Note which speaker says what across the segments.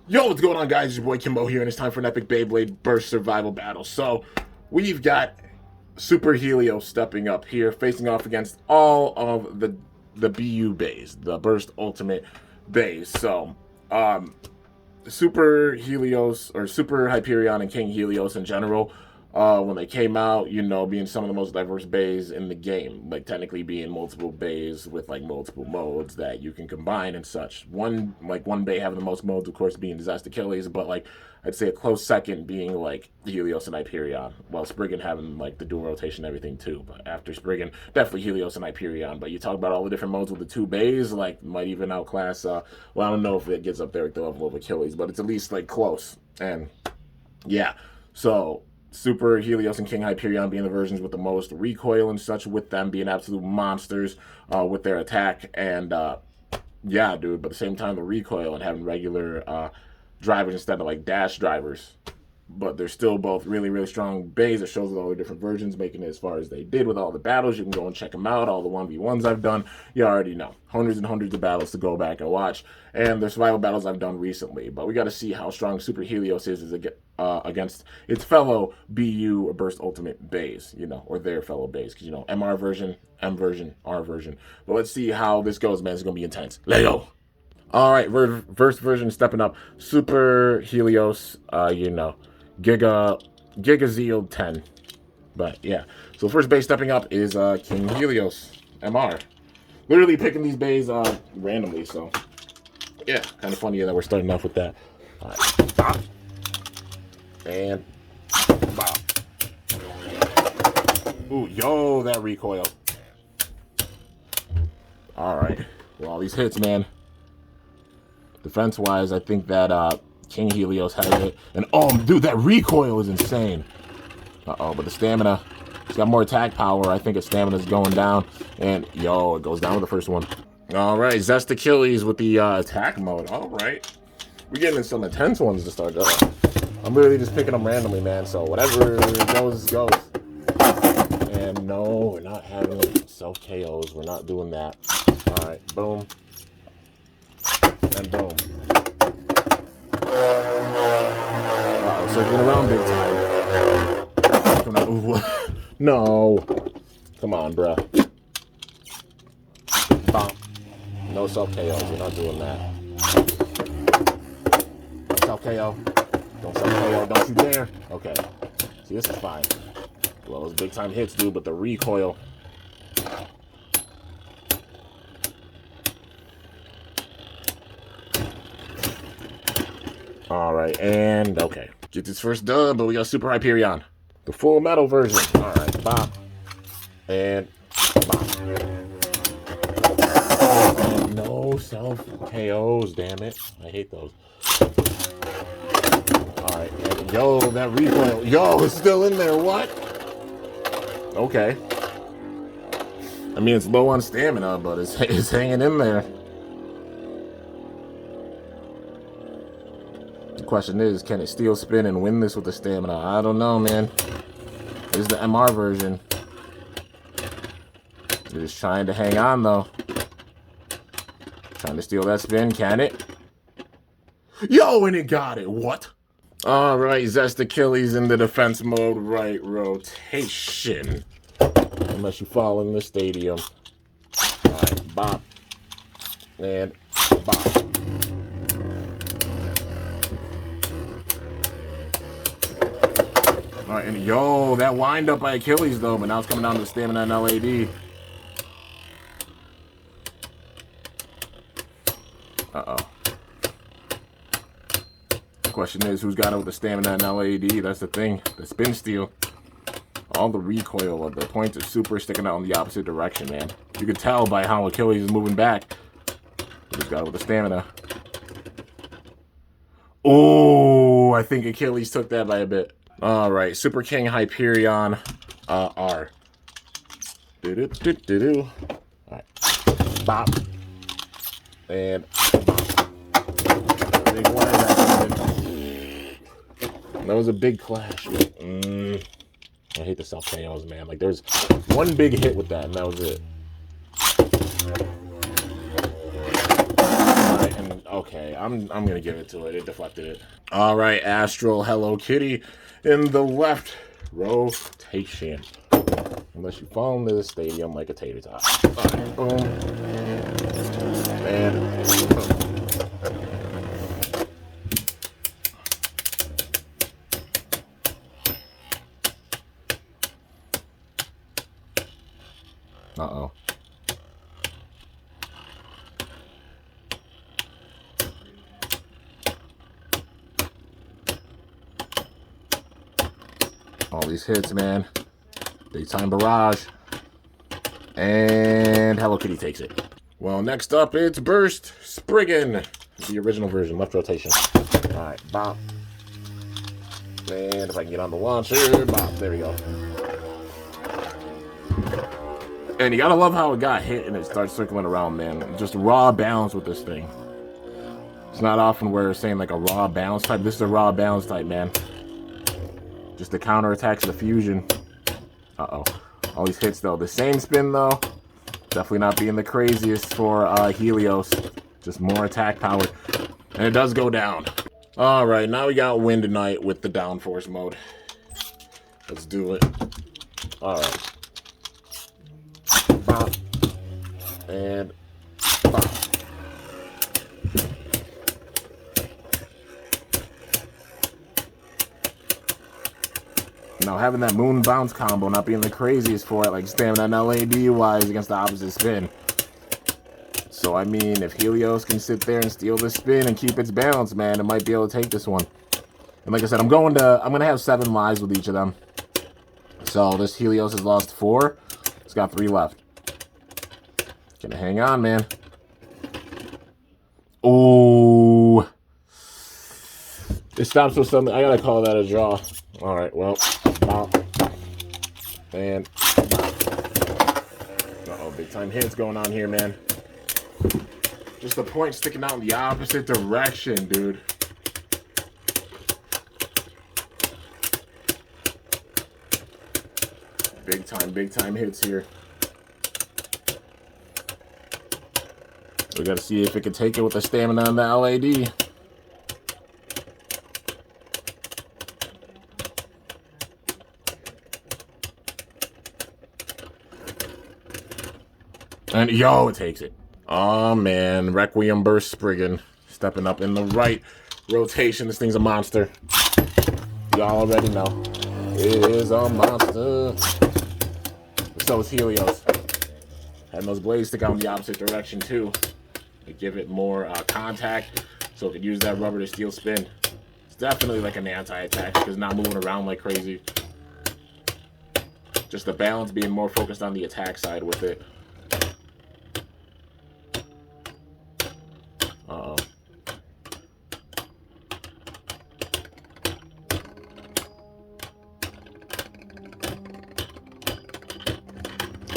Speaker 1: Yo, what's going on, guys? It's your boy Kimbo here, and it's time for an epic Beyblade Burst Survival Battle. So, we've got Super Helios stepping up here, facing off against all of the BU Beys, the Burst Ultimate Beys. So, Super Helios, or Super Hyperion and King Helios in general, when they came out, you know, being some of the most diverse bays in the game, like technically being multiple bays with like multiple modes that you can combine and such. One bay having the most modes, of course, being Disaster Achilles, but like I'd say a close second being like Helios and Hyperion, while Spriggan having like the dual rotation and everything too. But after Spriggan, definitely Helios and Hyperion. But you talk about all the different modes with the two bays, like might even outclass. Well, I don't know if it gets up there at the level of Achilles, but it's at least like close. And yeah, so Super Helios and King Hyperion being the versions with the most recoil and such, with them being absolute monsters with their attack. And yeah, dude, but at the same time, the recoil and having regular drivers instead of like dash drivers. But they're still both really, really strong bays. It shows with all the different versions, making it as far as they did with all the battles. You can go and check them out. All the 1v1s I've done, you already know. Hundreds and hundreds of battles to go back and watch. And the survival battles I've done recently. But we got to see how strong Super Helios is against its fellow BU Burst Ultimate bays, you know, or their fellow bays. Because, you know, MR version, M version, R version. But let's see how this goes, man. It's going to be intense. Let's go. All right, first version stepping up. Super Helios, you know. Giga Zeal 10. But yeah. So first base stepping up is King Helios MR. Literally picking these bays randomly, so yeah, kind of funny that we're starting off with that. Alright, bop. And bop. Ooh, yo, that recoil. Alright. Well, all these hits, man. Defense wise, I think that King Helios has it. And oh, dude, that recoil is insane. Uh-oh, but the stamina, it's got more attack power. I think its stamina's going down. And yo, it goes down with the first one. All right, Zest Achilles with the attack mode. All right. We're getting in some intense ones to start up. I'm literally just picking them randomly, man. So whatever goes, goes. And no, we're not having self KOs. We're not doing that. All right, boom. And boom. Uh-oh, circling around big time. Ooh, no. Come on, bruh. Bop. No self-KOs. We're not doing that. Self-KO. Don't self-KO. Don't you dare. Okay. See, this is fine. Well, those big time hits, dude, but the recoil. Alright, and okay. Get this first dub, but we got Super Hyperion. The full metal version. Alright, bop. And bop. And no self KOs, damn it. I hate those. Alright, and yo, that recoil. Yo, it's still in there, what? Okay. I mean, it's low on stamina, but it's hanging in there. The question is, can it steel spin and win this with the stamina? I don't know, man. This is the MR version. They're just trying to hang on, though. Trying to steal that spin. Can it? Yo, and it got it. What? Alright, Zest Achilles in the defense mode. Right rotation. Unless you fall in the stadium. Alright, bop. And bop. Alright, and yo, that wind up by Achilles though, but now it's coming down to the stamina and LAD. Uh-oh. The question is, who's got it with the stamina and LAD? That's the thing. The spin steal. All the recoil of the points are super sticking out in the opposite direction, man. You can tell by how Achilles is moving back. Who's got it with the stamina? Oh, I think Achilles took that by a bit. Alright, Super King Hyperion R. Do-do-do-do-do. Alright. Bop. And bop. Big one. That was a big clash. I hate the self KOs, man. Like, there's one big hit with that, and that was it. Alright, and Okay, I'm gonna give it to it. It deflected it. All right, Astral Hello Kitty in the left rotation. Unless you fall into the stadium like a tater tot. All right, boom. And boom. Uh-oh. All these hits, man. Big time barrage. And Hello Kitty takes it. Well, next up, it's Burst Spriggan. The original version, left rotation. Alright, bop. And if I can get on the launcher, bop. There we go. And you gotta love how it got hit and it starts circling around, man. Just raw bounce with this thing. It's not often where we're saying like a raw bounce type. This is a raw bounce type, man. Just the counterattacks, the fusion. Uh-oh. All these hits, though. The same spin, though. Definitely not being the craziest for Helios. Just more attack power. And it does go down. Alright, now we got Wind Knight with the downforce mode. Let's do it. Alright. Bop. And bop. Now, having that moon bounce combo not being the craziest for it, like stamina and LAD wise against the opposite spin. So, I mean, if Helios can sit there and steal the spin and keep its balance, man, it might be able to take this one. And like I said, I'm gonna have 7 lives with each of them. So this Helios has lost 4. It's got 3 left. Gonna hang on, man. Oh, it stops with something. I gotta call that a draw. All right, well, bop. And uh-oh, big time hits going on here, man. Just the point sticking out in the opposite direction, dude. Big time hits here. We gotta see if it can take it with the stamina and the LAD. And yo, it takes it. Oh man, Requiem Burst Spriggan stepping up in the right rotation. This thing's a monster. Y'all already know. It is a monster. So is Helios. Having those blades stick out in the opposite direction too. To give it more contact, so it could use that rubber to steal spin. It's definitely like an anti-attack because not moving around like crazy. Just the balance being more focused on the attack side with it. Uh-oh.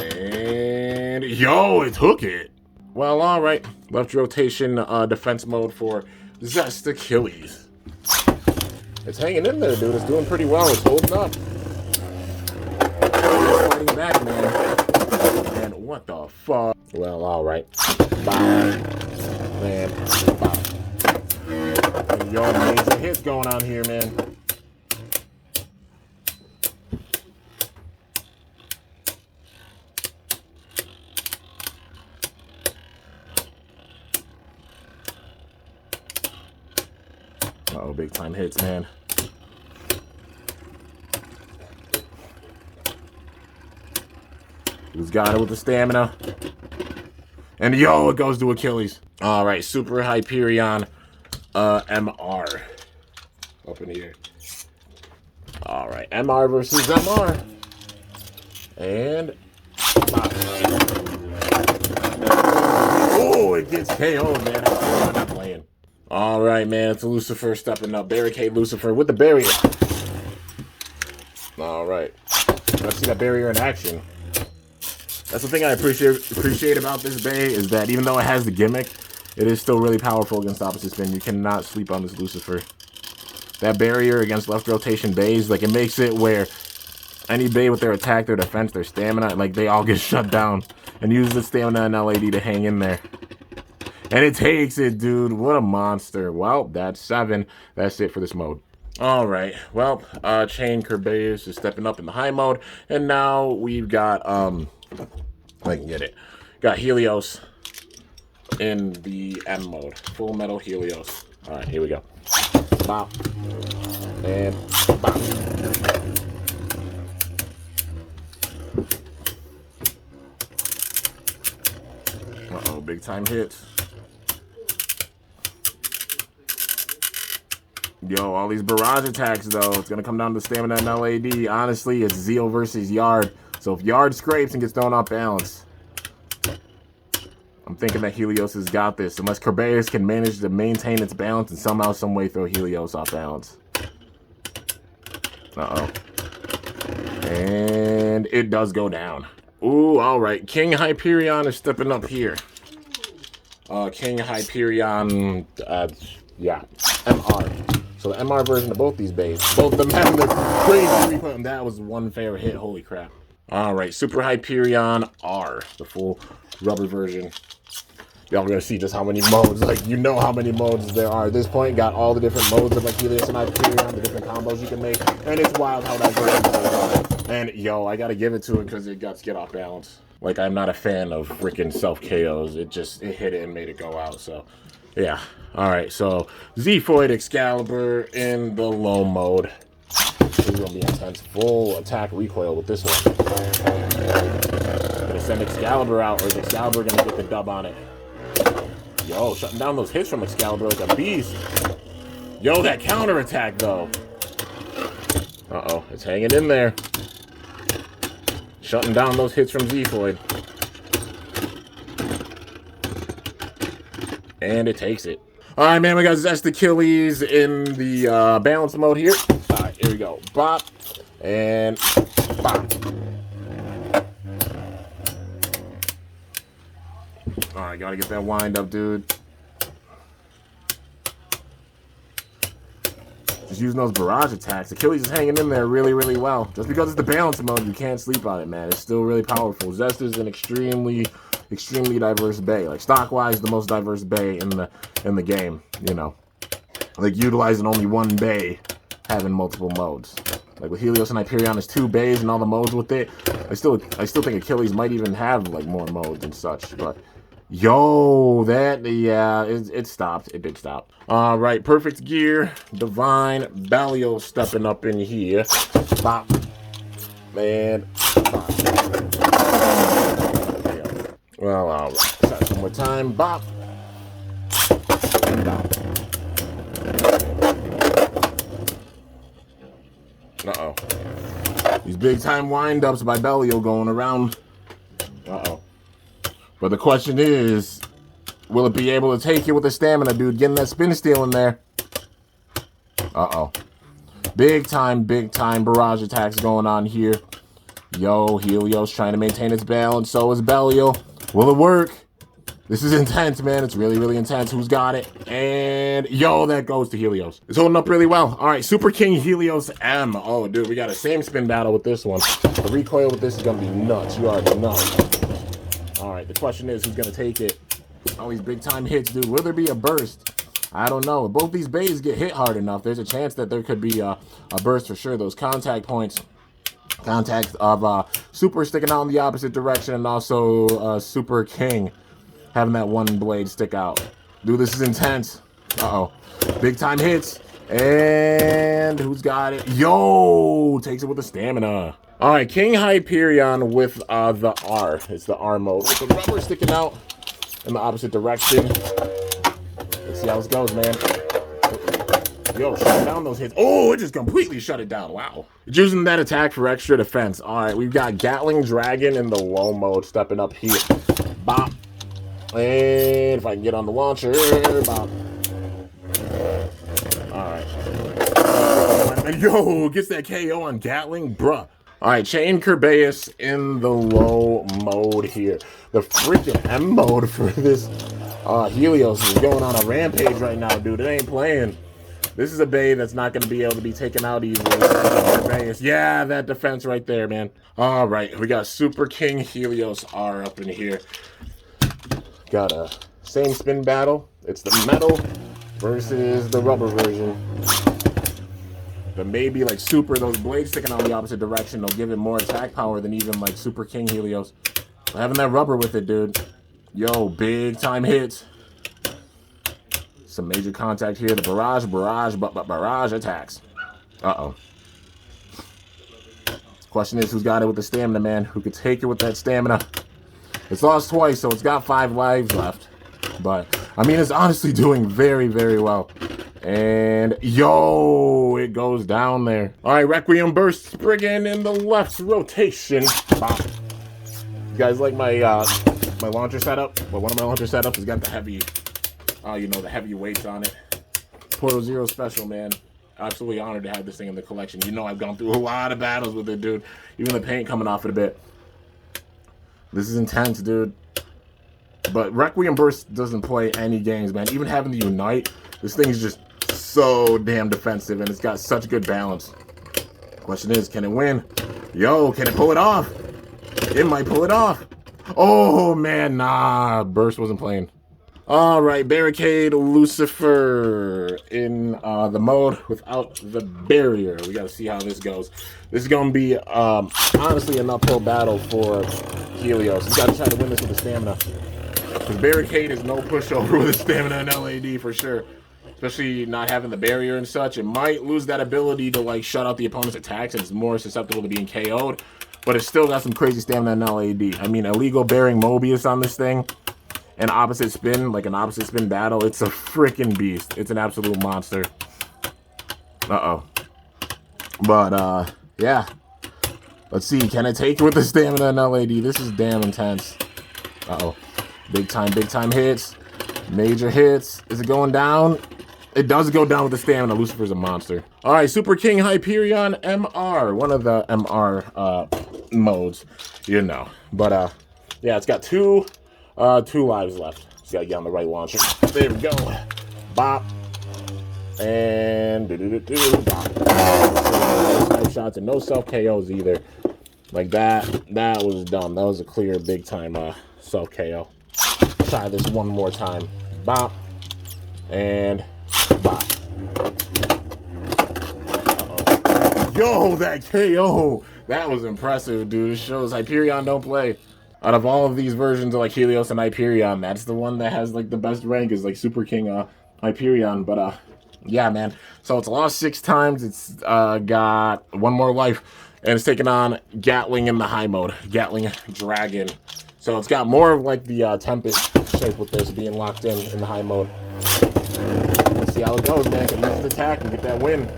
Speaker 1: And yo, it took it. Well, all right. Left rotation defense mode for Zest Achilles. It's hanging in there, dude. It's doing pretty well. It's holding up. It's fighting back, man. And what the fuck? Well, all right. Bye. Man. Bye. And yo, major hits going on here, man. Uh-oh, big time hits, man. Who's got it with the stamina? And yo, it goes to Achilles. All right, Super Hyperion MR. Up in here. All right, MR versus MR. And oh, it gets KO'd, man. I'm not playing. All right, man. It's Lucifer stepping up. Barricade Lucifer with the barrier. All right. Let's see that barrier in action. That's the thing I appreciate about this Bey is that even though it has the gimmick, it is still really powerful against opposite spin. You cannot sleep on this Lucifer. That barrier against left rotation Beys, like it makes it where any Bey with their attack, their defense, their stamina, like they all get shut down and use the stamina and LAD to hang in there. And it takes it, dude. What a monster. Well, that's 7. That's it for this mode. All right. Well, Chain Beys is stepping up in the high mode. And now we've got, I can get it. Got Helios in the M mode. Full Metal Helios. All right, here we go. Bop. And bop. Uh-oh, big time hits. Yo, all these barrage attacks, though. It's going to come down to stamina and LAD. Honestly, it's Zeo versus Yard. So if Yard scrapes and gets thrown off balance, I'm thinking that Helios has got this. Unless Beys can manage to maintain its balance and somehow, some way throw Helios off balance. Uh-oh. And it does go down. Ooh, all right. King Hyperion is stepping up here. King Hyperion, yeah, MR. So the MR version of both these Beys. Both of them have the crazy recoil. And that was one fair hit. Holy crap. All right, Super Hyperion R, the full rubber version. Y'all are going to see just how many modes, like, you know how many modes there are at this point. Got all the different modes of, like, Helios and Hyperion, the different combos you can make. And it's wild how that goes. And, yo, I got to give it to it because it got to get off balance. Like, I'm not a fan of freaking self-KOs. It hit it and made it go out, so, yeah. All right, so Zephoid Excalibur in the low mode. This is going to be intense. Full attack recoil with this one. Gonna send Excalibur out, or is Excalibur going to get the dub on it? Yo, shutting down those hits from Excalibur like a beast. Yo, that counter attack, though. Uh-oh, it's hanging in there. Shutting down those hits from Zephoid. And it takes it. All right, man, we got Zest Achilles in the balance mode here. All right, here we go. Bop. And bop. All right, gotta get that wind up, dude. Just using those barrage attacks. Achilles is hanging in there really, really well. Just because it's the balance mode, you can't sleep on it, man. It's still really powerful. Zest is an extremely diverse Bey. Like, stock-wise, the most diverse Bey in the game, you know. Like, utilizing only one Bey, having multiple modes. Like, with Helios and Hyperion, there's 2 Beys and all the modes with it. I still think Achilles might even have, like, more modes and such, but... Yo, that, yeah, it stopped. It did stop. All right, Perfect Gear, Divine, Balio stepping up in here. Bop. And bop. Well, all right. Try it one more time. Bop. And bop. Uh-oh. These big-time wind-ups by Balio going around. Uh-oh. But the question is, will it be able to take it with the stamina, dude? Getting that spin steal in there. Uh-oh. Big time barrage attacks going on here. Yo, Helios trying to maintain its balance. So is Balio. Will it work? This is intense, man. It's really, really intense. Who's got it? And, yo, that goes to Helios. It's holding up really well. All right, Super King Helios M. Oh, dude, we got a same spin battle with this one. The recoil with this is going to be nuts. You already know. All right, the question is, who's going to take it? All these big-time hits, dude. Will there be a burst? I don't know. If both these Beys get hit hard enough, there's a chance that there could be a burst for sure. Those contact points, contact of Super sticking out in the opposite direction, and also Super King having that one blade stick out. Dude, this is intense. Uh-oh. Big-time hits. And who's got it? Yo! Takes it with the stamina. All right, King Hyperion with the R. It's the R mode. With the rubber sticking out in the opposite direction. Let's see how this goes, man. Yo, shut down those hits. Oh, it just completely shut it down. Wow. It's using that attack for extra defense. All right, we've got Gatling Dragon in the low mode stepping up here. Bop. And if I can get on the launcher, bop. All right. And yo, gets that KO on Gatling, bruh. All right, Chain Beys in the low mode here. The freaking M mode for this Helios is going on a rampage right now, dude. It ain't playing. This is a Bey that's not going to be able to be taken out easily. Yeah, that defense right there, man. All right, we got Super King Helios R up in here. Got a Same spin battle. It's the metal versus the rubber version. But maybe like super, those blades sticking out the opposite direction, they'll give it more attack power than even like Super King Helios. Having that rubber with it, dude. Yo, big time hits. Some major contact here. The barrage attacks. Uh-oh. Question is, who's got it with the stamina, man? Who could take it with that stamina? It's lost twice, so it's got 5 lives left. But, I mean, it's honestly doing very, very well. And, yo, it goes down there. All right, Requiem Burst, Spriggan in the left rotation. Bop. You guys like my my launcher setup? Well, one of my launcher setups has got the heavy, you know, the heavy weights on it. Portal Zero Special, man. Absolutely honored to have this thing in the collection. You know I've gone through a lot of battles with it, dude. Even the paint coming off it a bit. This is intense, dude. But Requiem Burst doesn't play any games, man. Even having the Unite, this thing is just so damn defensive, and it's got such good balance. Question is, can it win? Yo, can it pull it off? It might pull it off. Oh, man, nah. Burst wasn't playing. All right, Barricade Lucifer in the mode without the barrier. We got to see how this goes. This is going to be, honestly, an uphill battle for Helios. He's got to try to win this with the stamina. Because Barricade is no pushover with the stamina and LAD for sure. Especially not having the barrier and such. It might lose that ability to, like, shut out the opponent's attacks, and it's more susceptible to being KO'd. But it's still got some crazy stamina and LAD. I mean, illegal bearing Mobius on this thing. An opposite spin, like an opposite spin battle. It's a freaking beast. It's an absolute monster. Uh-oh. But, yeah. Let's see. Can it take it with the stamina and LAD? This is damn intense. Uh-oh. Big time hits. Major hits. Is it going down? It does go down with the stamina. Lucifer's a monster. All right, Super King Hyperion MR. One of the MR modes, you know. But, yeah, it's got two lives left. Just gotta get on the right launcher. There we go. Bop. And bop. No snipe shots and no self KOs either. Like that was dumb. That was a clear big time self KO. Try this one more time. Bop. And bop. Uh-oh. Yo, that KO. That was impressive, dude. It shows Hyperion don't play. Out of all of these versions of like Helios and Hyperion, that's the one that has like the best rank is like Super King Hyperion. But yeah, man. So it's lost 6 times. It's got 1 more life, and it's taking on Gatling in the high mode. Gatling Dragon. So it's got more of like the Tempest shape with this being locked in the high mode. Let's see how it goes, man. Can use the attack and get that win.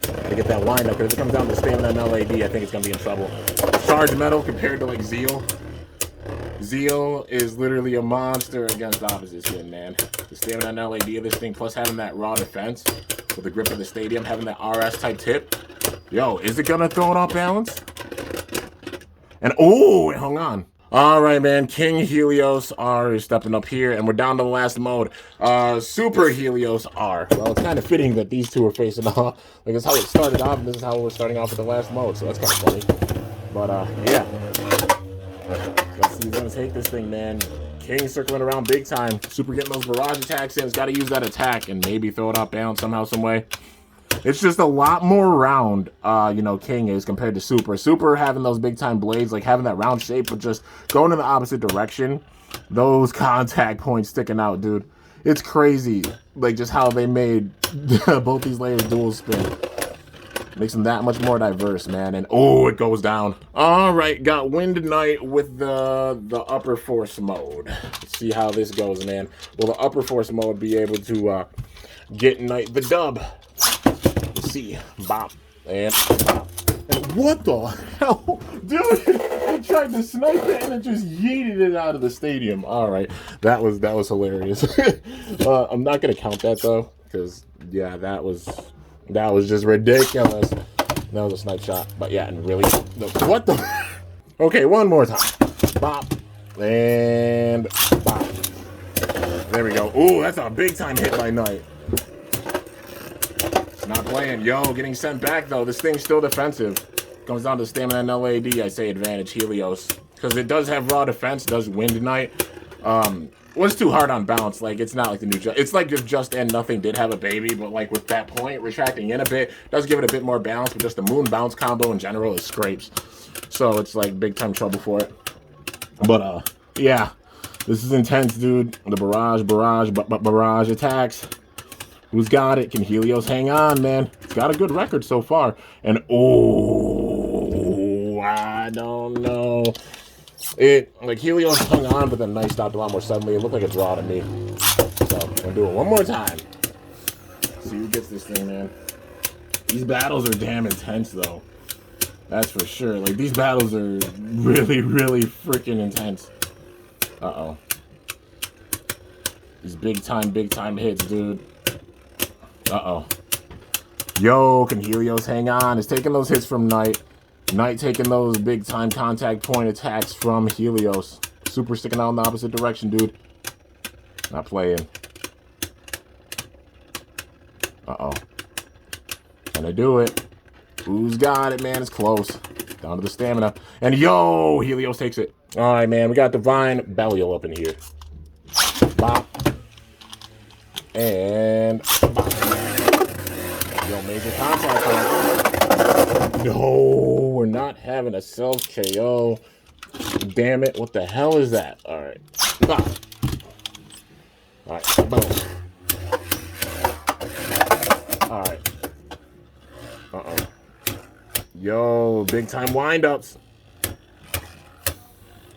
Speaker 1: To get that wind up, because if it comes down to stamina and LAD, I think it's gonna be in trouble. Charge metal compared to like Zeal. Zeal is literally a monster against opposite spin, man. The stamina and LAD of this thing, plus having that raw defense with the grip of the stadium, having that RS type tip. Yo, is it gonna throw it off balance? And oh, it hung on. All right, man. King Helios R is stepping up here, and we're down to the last mode. Super Helios R. Well, it's kind of fitting that these two are facing off. Like, that's how it started off, and this is how we're starting off with the last mode, so that's kind of funny. But, yeah. Let's see who's going to take this thing, man. King circling around big time. Super getting those barrage attacks in. It's got to use that attack and maybe throw it off balance somehow, some way. It's just a lot more round, you know, King is compared to Super. Super having those big time blades, like having that round shape, but just going in the opposite direction. Those contact points sticking out, dude. It's crazy, like just how they made both these layers dual spin. Makes them that much more diverse, man. And oh, it goes down. All right, got Wind Knight with the upper force mode. Let's see how this goes, man. Will the upper force mode be able to get Knight the dub? Let's see. Bop. And bop. And what the hell? Dude, I tried to snipe it and it just yeeted it out of the stadium. All right. That was hilarious. I'm not going to count that, though, because, yeah, that was just ridiculous. That was a snipe shot. But, yeah, and really, what the? Okay, one more time. Bop. And bop. There we go. Ooh, that's a big-time hit by Knight. Not playing. Yo, getting sent back, though. This thing's still defensive. Comes down to stamina and LAD. I say advantage Helios. Because it does have raw defense, does Wind Knight. Was too hard on bounce. Like, it's not like the new it's like if Just and Nothing did have a baby, but like with that point retracting in a bit does give it a bit more balance, but just the moon bounce combo in general is scrapes, so it's like big time trouble for it. But yeah, this is intense, dude. The barrage attacks. Who's got it? Can Helios hang on, man? It's got a good record so far. And oh, I don't know. It, like, Helios hung on, but then Knight stopped a lot more suddenly. It looked like a draw to me. So, I'm gonna do it one more time. See who gets this thing, man. These battles are damn intense, though. That's for sure. Like, these battles are really, really freaking intense. Uh-oh. These big time hits, dude. Uh-oh. Yo, can Helios hang on? It's taking those hits from Knight. Knight taking those big time contact point attacks from Helios. Super sticking out in the opposite direction, dude. Not playing. Uh-oh. Can I do it? Who's got it, man? It's close. Down to the stamina. And yo, Helios takes it. All right, man. We got Divine Belial up in here. Bop. And bop. Yo, major contact. No, we're not having a self KO. Damn it. What the hell is that? All right. Bop. All right. Boom. All right. Uh-oh. Yo, big time windups.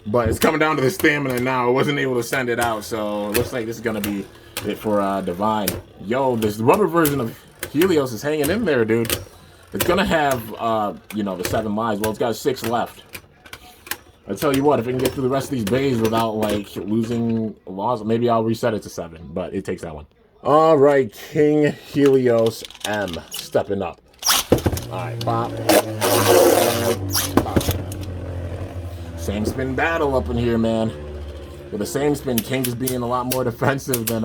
Speaker 1: But it's coming down to the stamina now. I wasn't able to send it out, so it looks like this is going to be it for Divine. Yo, this rubber version of Helios is hanging in there, dude. It's going to have, you know, the 7 lives. Well, it's got 6 left. I tell you what, if it can get through the rest of these bays without, like, losing loss, maybe I'll reset it to 7, but it takes that one. All right, King Helios M stepping up. All right, pop. Pop. Same spin battle up in here, man. With the same spin, King just being a lot more defensive than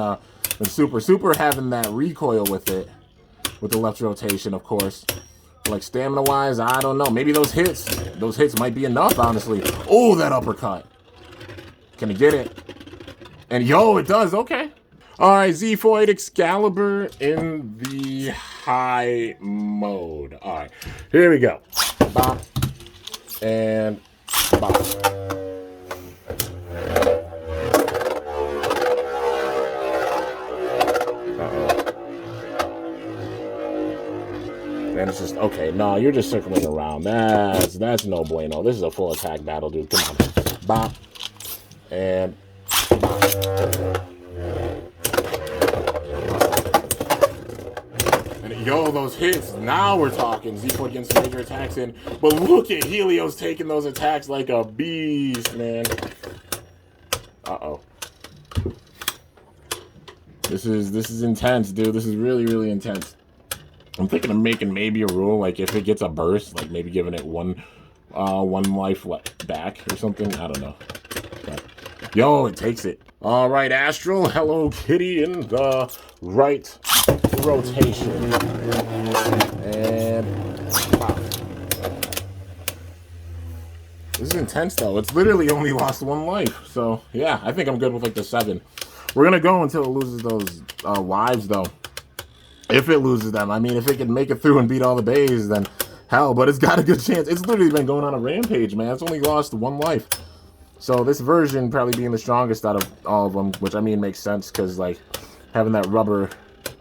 Speaker 1: Super. Super having that recoil with it, with the left rotation, of course. Like stamina-wise, I don't know. Maybe those hits might be enough, honestly. Oh, that uppercut. Can he get it? And yo, it does. Okay. All right, Z-Foid Excalibur in the high mode. All right, here we go. Bop. And bop. And it's just, okay, no, you're just circling around. That's no bueno. This is a full attack battle, dude. Come on. Bop. And bop. Yo, those hits. Now we're talking. Z-Foid getting some major attacks in. But look at Helios taking those attacks like a beast, man. Uh-oh. This is intense, dude. This is really, really intense. I'm thinking of making maybe a rule, like if it gets a burst, like maybe giving it one life back or something. I don't know. But, yo, it takes it. All right, Astral, Hello Kitty in the right rotation. And pop. This is intense, though. It's literally only lost 1 life. So, yeah, I think I'm good with, like, the 7. We're going to go until it loses those lives, though. If it loses them. I mean, if it can make it through and beat all the bays, then hell. But it's got a good chance. It's literally been going on a rampage, man. It's only lost 1 life. So this version probably being the strongest out of all of them, which, I mean, makes sense because, like, having that rubber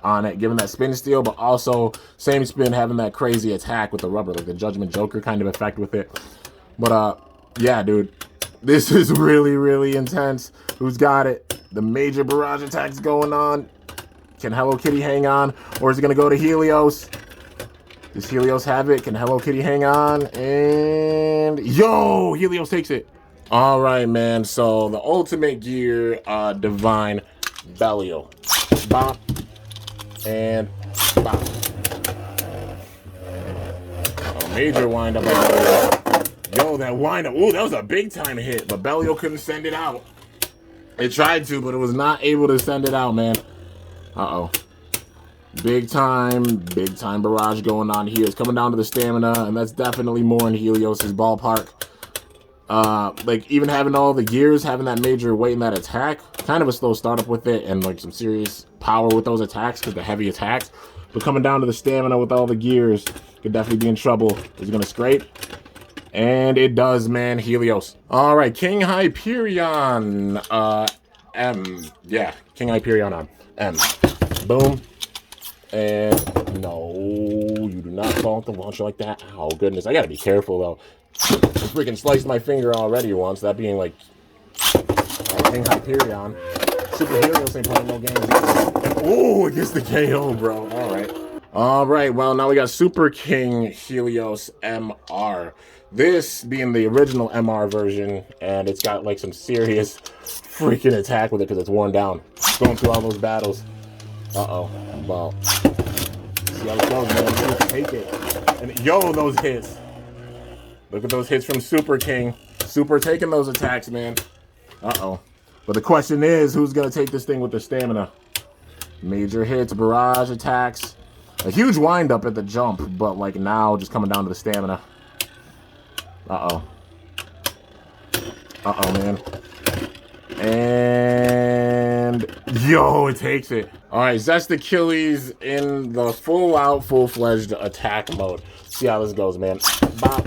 Speaker 1: on it, giving that spin steal, but also same spin, having that crazy attack with the rubber, like the Judgment Joker kind of effect with it. But, yeah, dude, this is really, really intense. Who's got it? The major barrage attacks going on. Can Hello Kitty hang on? Or is it going to go to Helios? Does Helios have it? Can Hello Kitty hang on? And, yo, Helios takes it. All right, man. So the ultimate gear, Divine Belial. Bop. And bop. Major windup. Yo, that windup. Ooh, that was a big time hit. But Belial couldn't send it out. It tried to, but it was not able to send it out, man. Uh-oh. Big time barrage going on here. It's coming down to the stamina, and that's definitely more in Helios' ballpark. Like, even having all the gears, having that major weight in that attack, kind of a slow startup with it, and like some serious power with those attacks, because they're heavy attacks. But coming down to the stamina with all the gears, could definitely be in trouble. Is it gonna scrape? And it does, man. Helios. All right, King Hyperion. M. Yeah, King Hyperion on M. Boom. And no, you do not fall off the launcher like that. Oh, goodness. I gotta be careful, though. I freaking sliced my finger already once. That being like King Hyperion. Super Helios ain't playing no games. Oh, it gets the KO, bro. All right. All right, well, now we got Super King Helios MR. This being the original MR version, and it's got like some serious freaking attack with it because it's worn down. Going through all those battles. Uh-oh. Well, see how it goes, man. Just take it. And yo, those hits. Look at those hits from Super King. Super taking those attacks, man. Uh-oh. But the question is, who's going to take this thing with the stamina? Major hits, barrage attacks. A huge wind-up at the jump, but like now just coming down to the stamina. Uh-oh. Uh-oh, man. And yo, it takes it. All right, Zest Achilles in the full-out, full-fledged attack mode. See how this goes, man. Bop.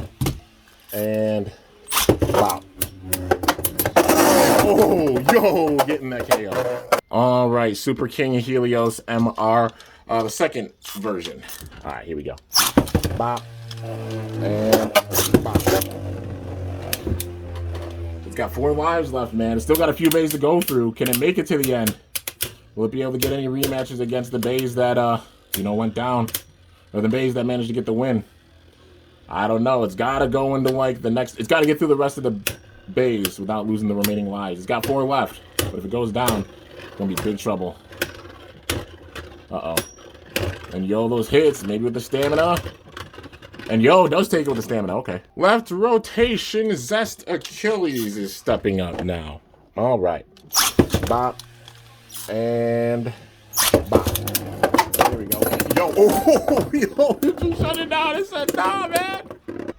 Speaker 1: And bop. Oh, yo, getting that KO. All right, Super King Helios MR, the second version. All right, here we go. Bop. And bop. It's got 4 lives left, man. It's still got a few bays to go through. Can it make it to the end? Will it be able to get any rematches against the bays that, went down? Or the bays that managed to get the win? I don't know. It's got to go into, like, the next... It's got to get through the rest of the bays without losing the remaining lives. It's got 4 left. But if it goes down, it's going to be big trouble. Uh-oh. And yo, those hits. Maybe with the stamina. And yo, it does take it with the stamina. Okay. Left rotation. Zest Achilles is stepping up now. All right. Bop. And bop. There we go. Yo, oh, yo, did you shut it down? It said, nah, man.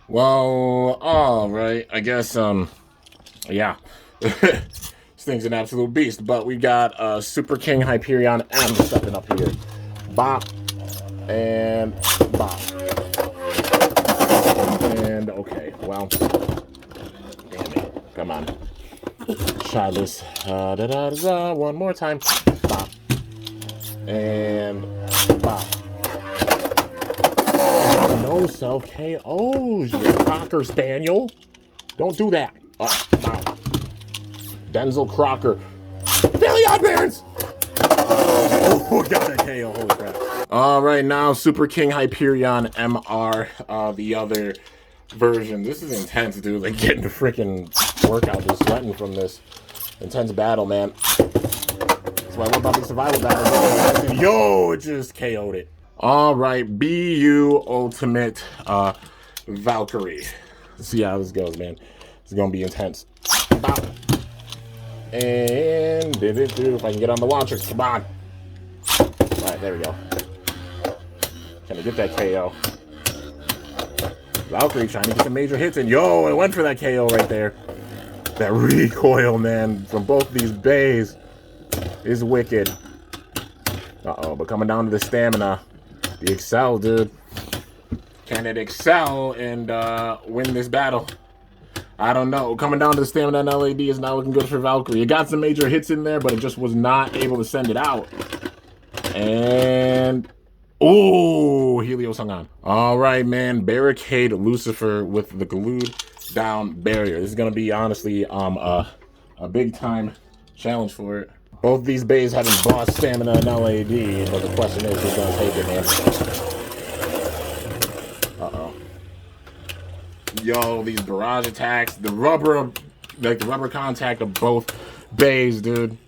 Speaker 1: Well, all right. I guess, yeah. This thing's an absolute beast. But we got Super King Hyperion M stepping up here. Bop. And bop. And okay, well, damn it. Come on. Try this. One more time. Bop. And bop. No self-KOs, you Cocker Spaniel. Don't do that. Bop. Denzel Crocker. Billy Barons! Oh, got that KO. Holy crap. All right, now Super King Hyperion MR, the other version. This is intense, dude. Like getting a freaking workout, just sweating from this intense battle, man. That's what I love about these survival battles. Yo, it just KO'd it. All right, BU Ultimate Valkyrie. Let's see how this goes, man. It's gonna be intense. Bop. And did it, dude? If I can get on the launcher, come on. All right, there we go. Can I get that KO? Valkyrie trying to get some major hits, and yo, it went for that KO right there. That recoil, man, from both these bays is wicked. Uh-oh, but coming down to the stamina. The excel, dude. Can it excel and win this battle? I don't know. Coming down to the stamina and LAD is not looking good for Valkyrie. It got some major hits in there, but it just was not able to send it out. And... oh, Helios hung on. All right, man. Barricade Lucifer with the glued down barrier. This is going to be, honestly, a big-time challenge for it. Both these bays having boss stamina and LAD, but the question is, who's going to take it, man? Uh-oh. Yo, these barrage attacks, the rubber contact of both bays, dude.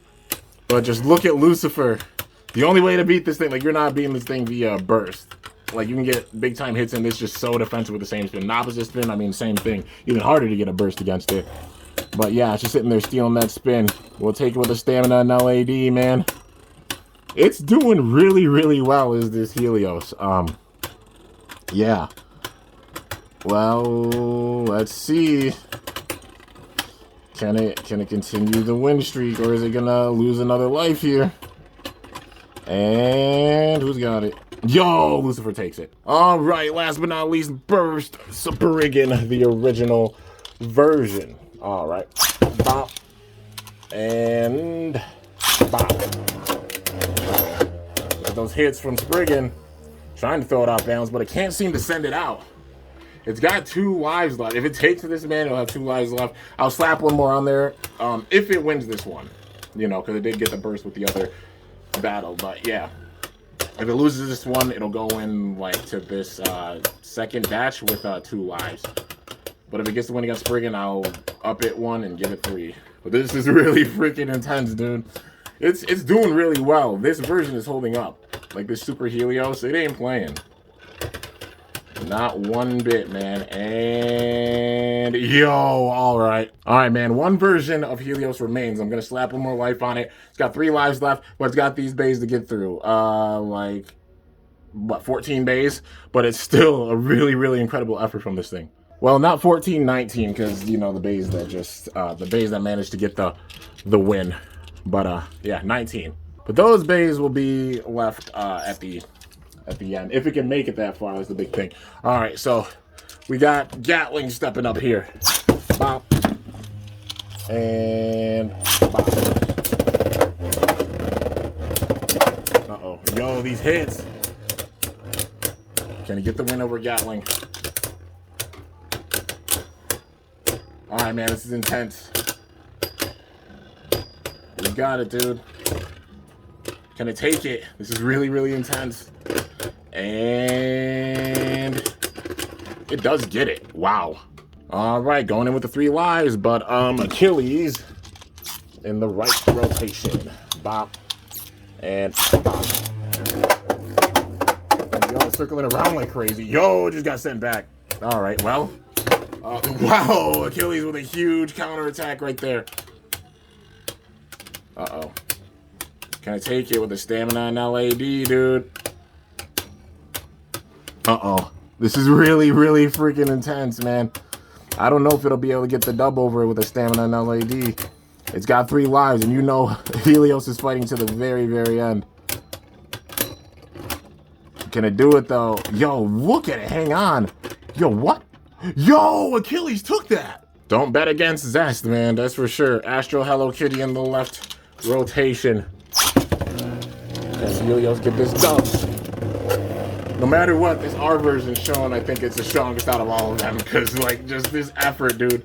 Speaker 1: But just look at Lucifer. The only way to beat this thing, like, you're not beating this thing via burst. Like, you can get big-time hits in this just so defensive with the same spin. An opposite spin, I mean, same thing. Even harder to get a burst against it. But, yeah, it's just sitting there stealing that spin. We'll take it with a stamina and LAD, man. It's doing really, really well, is this Helios. Yeah. Well, let's see. Can it continue the win streak, or is it gonna lose another life here? And who's got it? Yo, Lucifer takes it. All right, last but not least, Burst Spriggan, the original version. All right, bop and bop. Those hits from Spriggan, trying to throw it off balance, but it can't seem to send it out. It's got 2 lives left. If it takes this, man, it'll have 2 lives left. I'll slap one more on there if it wins this one, you know, because it did get the burst with the other battle. But yeah, if it loses this one, it'll go in like to this second batch with 2 lives. But if it gets the win against Spriggan, I'll up it 1 and give it 3. But this is really freaking intense, dude. It's doing really well. This version is holding up. Like this Super Helios, it ain't playing. Not one bit, man. And yo, all right, man. 1 version of Helios remains. I'm gonna slap 1 more life on it. It's got 3 lives left, but it's got these bays to get through. Like what, 14 bays? But it's still a really, really incredible effort from this thing. Well, not 14, 19, because you know the bays that managed to get the win. But yeah, 19. But those bays will be left at the end. If it can make it that far, that's the big thing. All right, so we got Gatling stepping up here. Bop. And bop. Uh-oh. Yo, these hits. Can he get the win over Gatling? All right, man, this is intense. You got it, dude. Can it take it? This is really, really intense. And it does get it. Wow. All right, going in with the 3 lives, but Achilles in the right rotation. Bop and bop. And yo, circling around like crazy. Yo, just got sent back. All right, well. Wow, Achilles with a huge counterattack right there. Uh-oh. Can I take it with a stamina and LAD, dude? Uh-oh. This is really, really freaking intense, man. I don't know if it'll be able to get the dub over it with a stamina and LAD. It's got 3 lives, and you know Helios is fighting to the very, very end. Can it do it, though? Yo, look at it. Hang on. Yo, what? Yo, Achilles took that. Don't bet against Zest, man. That's for sure. Astro Hello Kitty in the left rotation. Can Helios get this dub? No matter what, this R version showing, I think it's the strongest out of all of them. Because, like, just this effort, dude.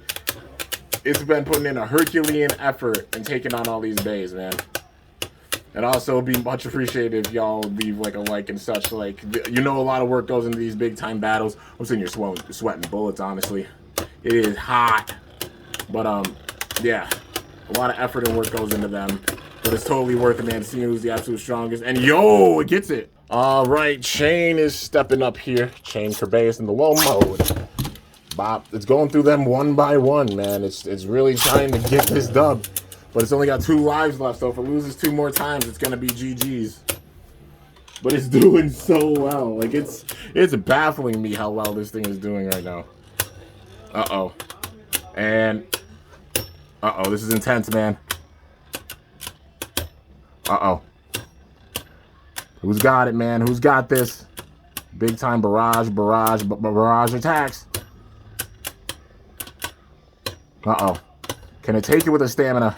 Speaker 1: It's been putting in a Herculean effort and taking on all these bays, man. And also, it'd be much appreciated if y'all leave, like, a like and such. Like, you know, a lot of work goes into these big-time battles. I'm sitting here sweating bullets, honestly. It is hot. But, yeah. A lot of effort and work goes into them. But it's totally worth it, man. Seeing who's the absolute strongest. And, yo, it gets it. All right, Chain is stepping up here. Chain Beys in the low mode. Bop. It's going through them one by one, man. It's really trying to get this dub. But it's only got 2 lives left, so if it loses 2 more times, it's going to be GG's. But it's doing so well. Like, it's baffling me how well this thing is doing right now. Uh-oh. And, uh-oh, this is intense, man. Uh-oh. Who's got it, man? Who's got this? Big time barrage attacks. Uh-oh. Can it take it with a stamina?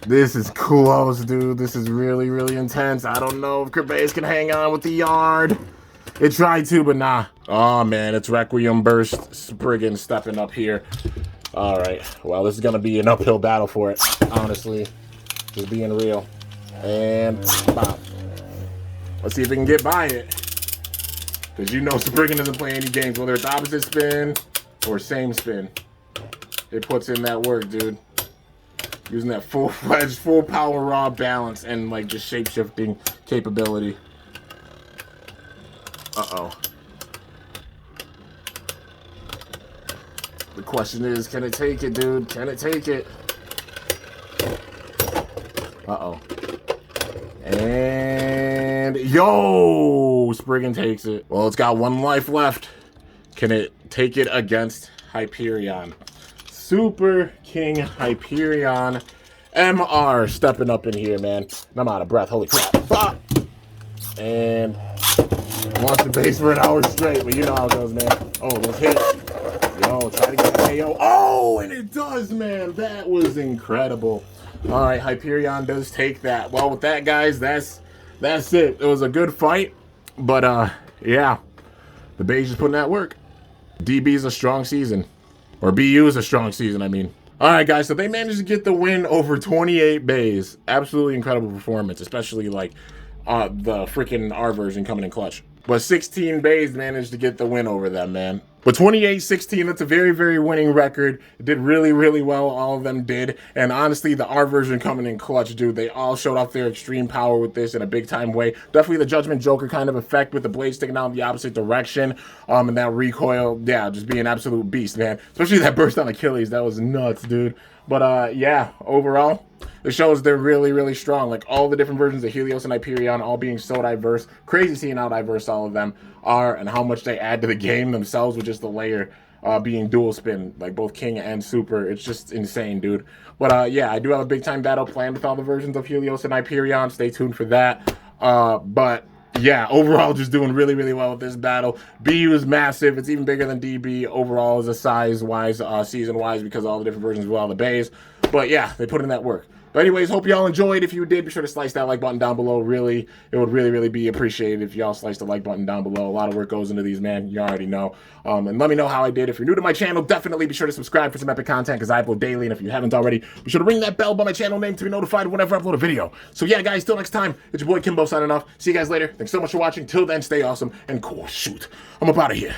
Speaker 1: This is close, dude. This is really, really intense. I don't know if Beys can hang on with the yard. It tried to, but nah. Oh, man, it's Requiem Burst Spriggan stepping up here. All right. Well, this is going to be an uphill battle for it, honestly. Just being real. And bop. Let's see if we can get by it. Because you know Spriggan doesn't play any games, whether it's opposite spin or same spin. It puts in that work, dude. Using that full-fledged, full power raw balance and like just shape-shifting capability. Uh-oh. The question is, can it take it, dude? Can it take it? Uh-oh. And yo, Spriggan takes it. Well, it's got 1 life left. Can it take it against Hyperion? Super King Hyperion MR stepping up in here, man. And I'm out of breath. Holy crap. Ah! And watch the base for an hour straight, but you know how it goes, man. Oh, those hits. Yo, try to get the KO. Oh, and it does, man. That was incredible. All right, Hyperion does take that. Well, with that, guys, that's it. It was a good fight, but yeah, the Beys just putting that work. DB is a strong season, or BU is a strong season, I mean. All right, guys, so they managed to get the win over 28 Beys. Absolutely incredible performance, especially like the freaking R version coming in clutch. But 16 Beys managed to get the win over them, man. But 28-16, that's a very, very winning record. It did really, really well. All of them did. And honestly, the R version coming in clutch, dude, they all showed off their extreme power with this in a big-time way. Definitely the Judgment Joker kind of effect with the blade sticking out in the opposite direction. And that recoil, yeah, just being an absolute beast, man. Especially that burst on Achilles. That was nuts, dude. But yeah, overall, it shows they're really, really strong. Like all the different versions of Helios and Hyperion all being so diverse. Crazy seeing how diverse all of them are and how much they add to the game themselves with just the layer being dual spin, like both King and Super. It's just insane, dude. But yeah, I do have a big time battle planned with all the versions of Helios and Hyperion. Stay tuned for that. But yeah, overall just doing really, really well with this battle. BU is massive. It's even bigger than DB overall as a size-wise, season-wise, because of all the different versions of all the Beys. But yeah, they put in that work. But anyways, hope y'all enjoyed. If you did, be sure to slice that like button down below. Really, it would really, really be appreciated if y'all slice the like button down below. A lot of work goes into these, man. You already know. And let me know how I did. If you're new to my channel, definitely be sure to subscribe for some epic content because I upload daily. And if you haven't already, be sure to ring that bell by my channel name to be notified whenever I upload a video. So yeah, guys, till next time, it's your boy Kimbo signing off. See you guys later. Thanks so much for watching. Till then, stay awesome and cool. Shoot, I'm up out of here.